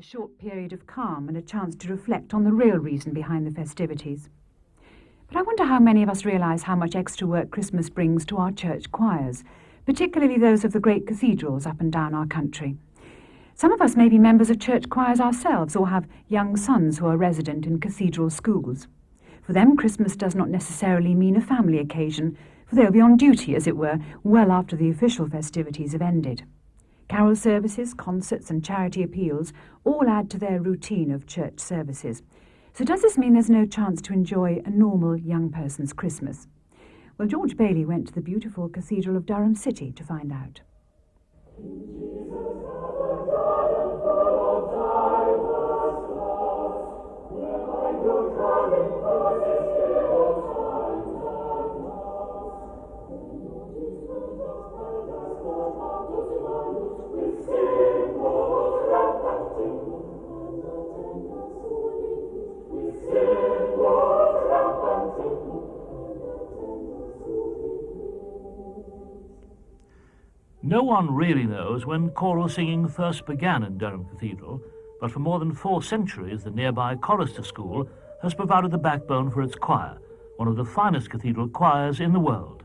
short period of calm and a chance to reflect on the real reason behind the festivities. But I wonder how many of us realise how much extra work Christmas brings to our church choirs, particularly those of the great cathedrals up and down our country. Some of us may be members of church choirs ourselves or have young sons who are resident in cathedral schools. For them, Christmas does not necessarily mean a family occasion, for they'll be on duty, as it were, well after the official festivities have ended. Carol services, concerts and charity appeals all add to their routine of church services. So does this mean there's no chance to enjoy a normal young person's Christmas? Well, George Bayley went to the beautiful Cathedral of Durham City to find out. No one really knows when choral singing first began in Durham Cathedral, but for more than 4 centuries the nearby chorister school has provided the backbone for its choir, one of the finest cathedral choirs in the world.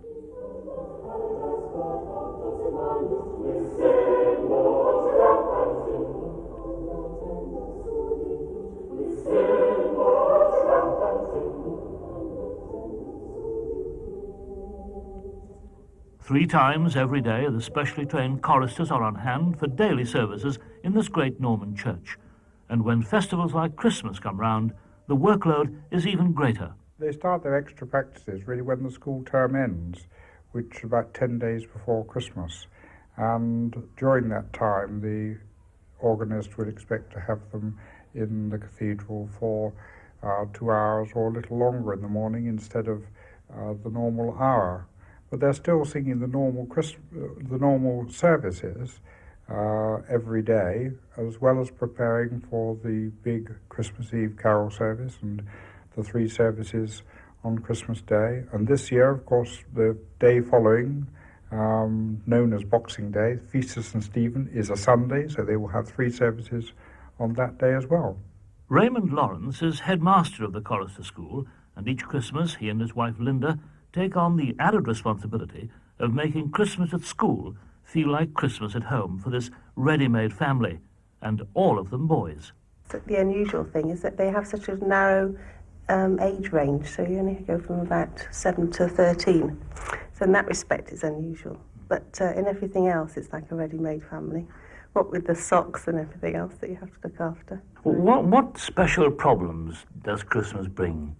Three times every day, the specially trained choristers are on hand for daily services in this great Norman church. And when festivals like Christmas come round, the workload is even greater. They start their extra practices really when the school term ends, which is about 10 days before Christmas. And during that time, the organist would expect to have them in the cathedral for 2 hours or a little longer in the morning instead of the normal hour. But they're still singing the normal services every day, as well as preparing for the big Christmas Eve carol service and the 3 services on Christmas Day. And this year, of course, the day following, known as Boxing Day, Feast of St. Stephen, is a Sunday, so they will have 3 services on that day as well. Raymond Lawrence is headmaster of the chorister school, and each Christmas he and his wife Linda take on the added responsibility of making Christmas at school feel like Christmas at home for this ready-made family, and all of them boys. The unusual thing is that they have such a narrow age range, so you only go from about 7 to 13. So in that respect it's unusual, but in everything else it's like a ready-made family, what with the socks and everything else that you have to look after. What special problems does Christmas bring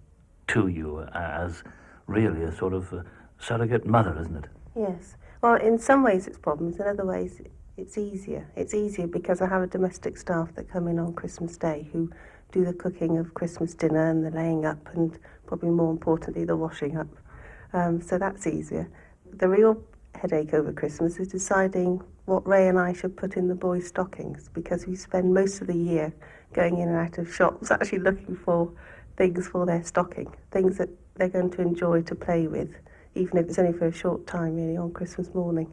to you as really a sort of surrogate mother, isn't it? Yes. Well, in some ways it's problems, in other ways it's easier. It's easier because I have a domestic staff that come in on Christmas Day who do the cooking of Christmas dinner and the laying up and probably more importantly the washing up. So that's easier. The real headache over Christmas is deciding what Ray and I should put in the boys' stockings, because we spend most of the year going in and out of shops actually looking for things for their stocking, things that they're going to enjoy to play with, even if it's only for a short time, really, on Christmas morning.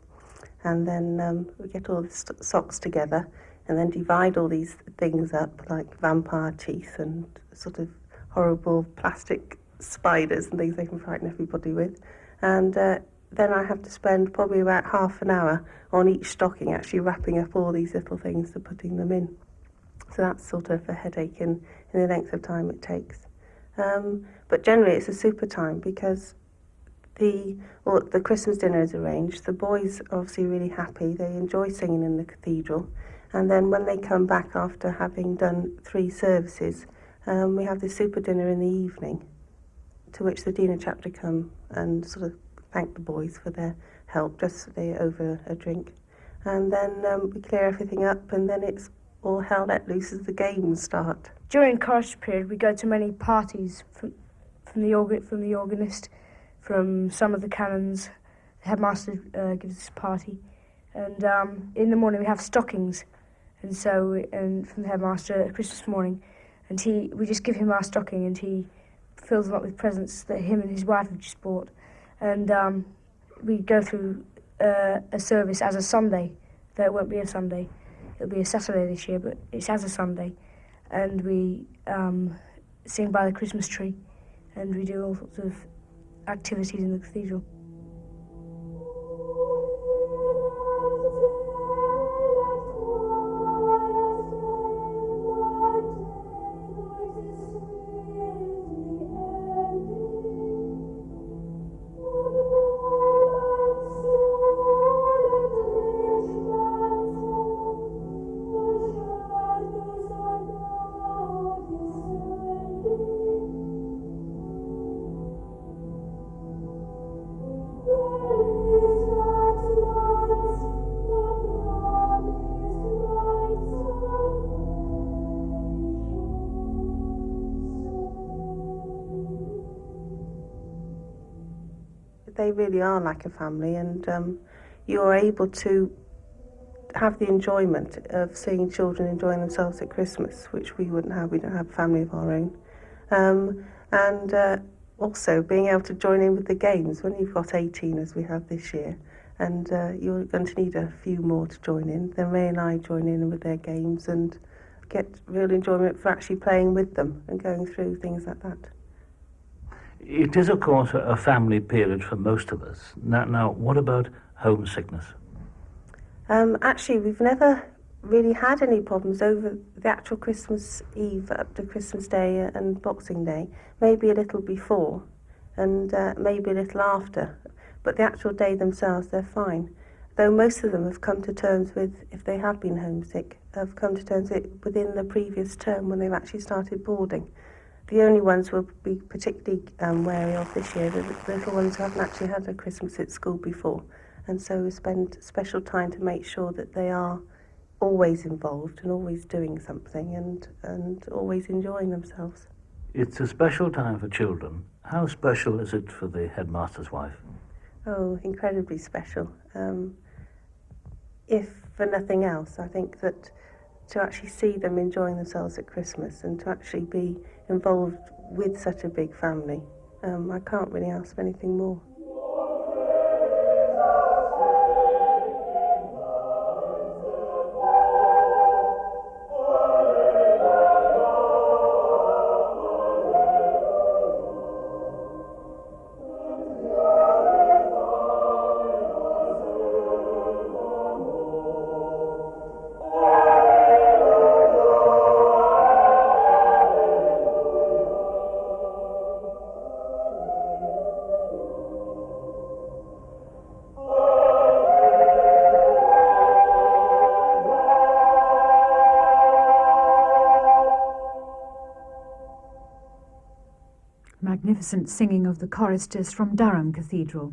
And then we get all the socks together and then divide all these things up, like vampire teeth and sort of horrible plastic spiders and things they can frighten everybody with. And then I have to spend probably about half an hour on each stocking, actually wrapping up all these little things and putting them in. So that's sort of a headache in the length of time it takes. But generally it's a super time because the Christmas dinner is arranged. The boys are obviously really happy. They enjoy singing in the cathedral. And then when they come back after having done 3 services, we have the super dinner in the evening, to which the Dean of Chapter come and sort of thank the boys for their help, just over a drink. And then we clear everything up, and then it's all hell let loose as the games start. During chorus period, we go to many parties from the organist, from some of the canons. The headmaster gives us a party, and in the morning we have stockings, and from the headmaster Christmas morning, and we just give him our stocking, and he fills them up with presents that him and his wife have just bought, and we go through a service as a Sunday, though it won't be a Sunday. It'll be a Saturday this year, but it's as a Sunday. And we sing by the Christmas tree, and we do all sorts of activities in the cathedral. They really are like a family, and you're able to have the enjoyment of seeing children enjoying themselves at Christmas, which we wouldn't have. We don't have a family of our own. And also being able to join in with the games when you've got 18, as we have this year, and you're going to need a few more to join in. Then Ray and I join in with their games and get real enjoyment for actually playing with them and going through things like that. It is, of course, a family period for most of us. Now, what about homesickness? Actually, we've never really had any problems over the actual Christmas Eve up to Christmas Day and Boxing Day. Maybe a little before and maybe a little after. But the actual day themselves, they're fine. Though most of them have come to terms with, if they have been homesick, have come to terms with it within the previous term when they've actually started boarding. The only ones we'll be particularly wary of this year are the little ones who haven't actually had a Christmas at school before. And so we spend special time to make sure that they are always involved and always doing something and always enjoying themselves. It's a special time for children. How special is it for the headmaster's wife? Oh, incredibly special. If for nothing else, I think that to actually see them enjoying themselves at Christmas and to actually be involved with such a big family, I can't really ask for anything more. Magnificent singing of the choristers from Durham Cathedral.